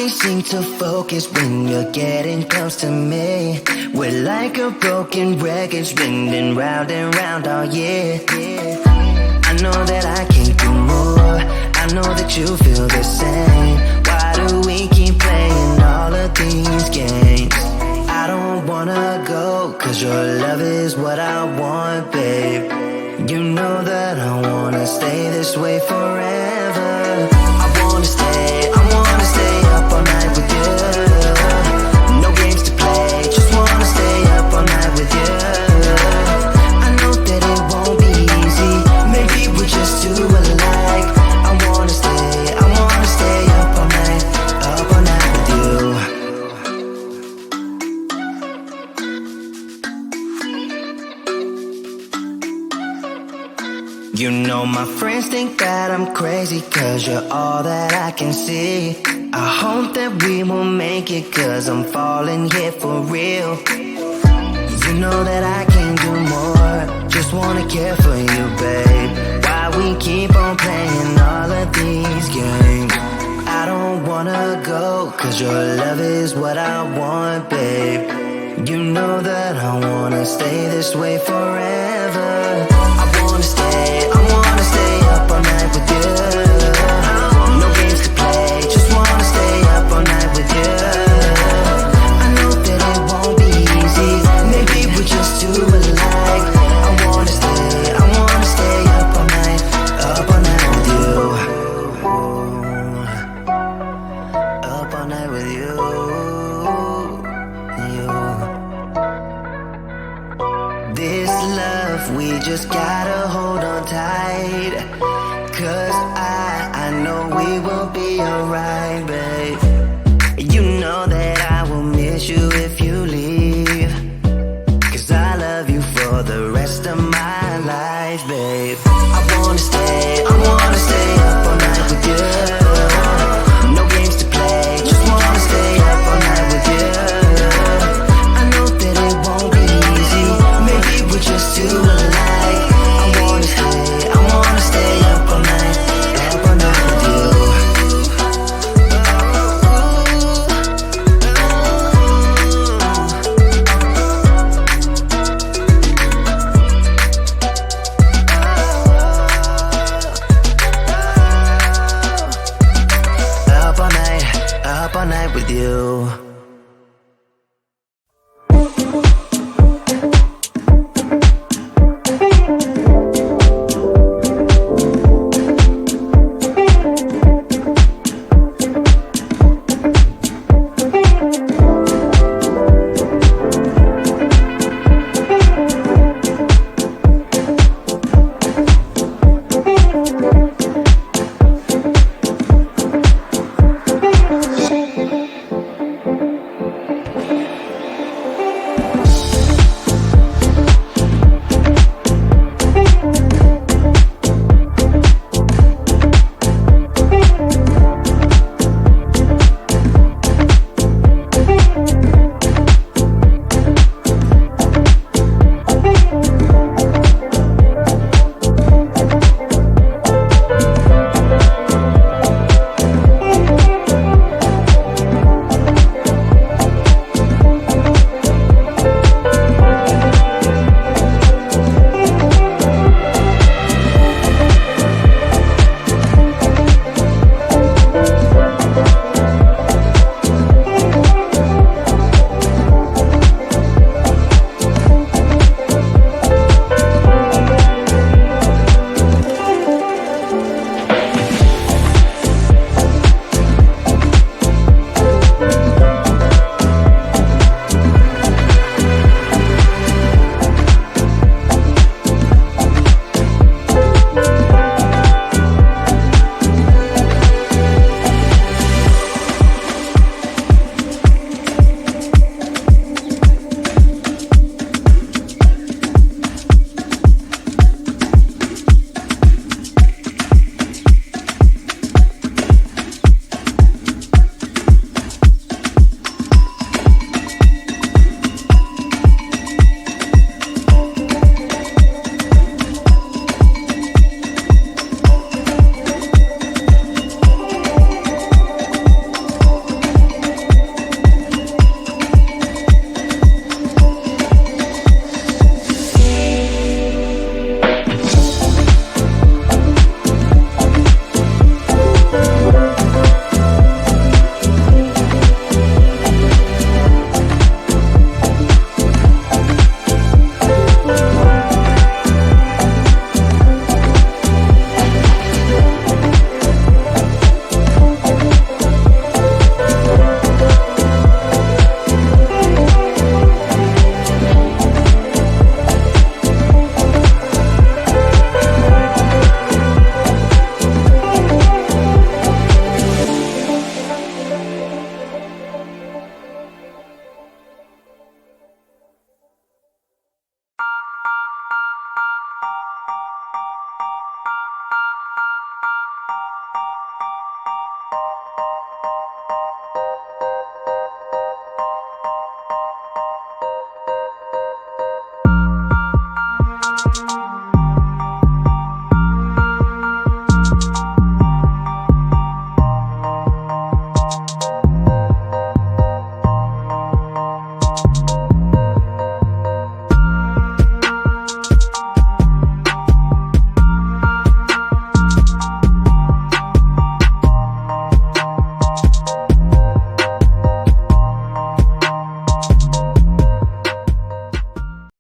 can't seem to focus when you're getting close to me. We're like a broken record spinning round and round all year. I know that I can't do more, I know that you feel the same. Why do we keep playing all of these games? I don't wanna go, cause your love is what I want, babe. You know that I wanna stay this way forever. I wanna stay up all night with you. No games to play, just wanna stay up all night with you. I know that it won't be easy, maybe we're just too alike. I wanna stay up all night with you. You know my friends think that I'm crazy, cause you're all that I can see. I hope that we will make it, cause I'm falling here for real. You know that I can't do more, just wanna care for you, babe. Why we keep on playing all of these games? I don't wanna go, cause your love is what I want, babe. You know that I wanna stay this way forever. I wanna stay up all night with you. No games to play, just wanna stay up all night with you. I know that it won't be easy, maybe we're just too alike. I wanna stay up all night with you. Up all night with you. This love, we just gotta hold on tight, cause I know we will be alright, babe. You know that I will miss you if you leave, cause I love you for the rest of my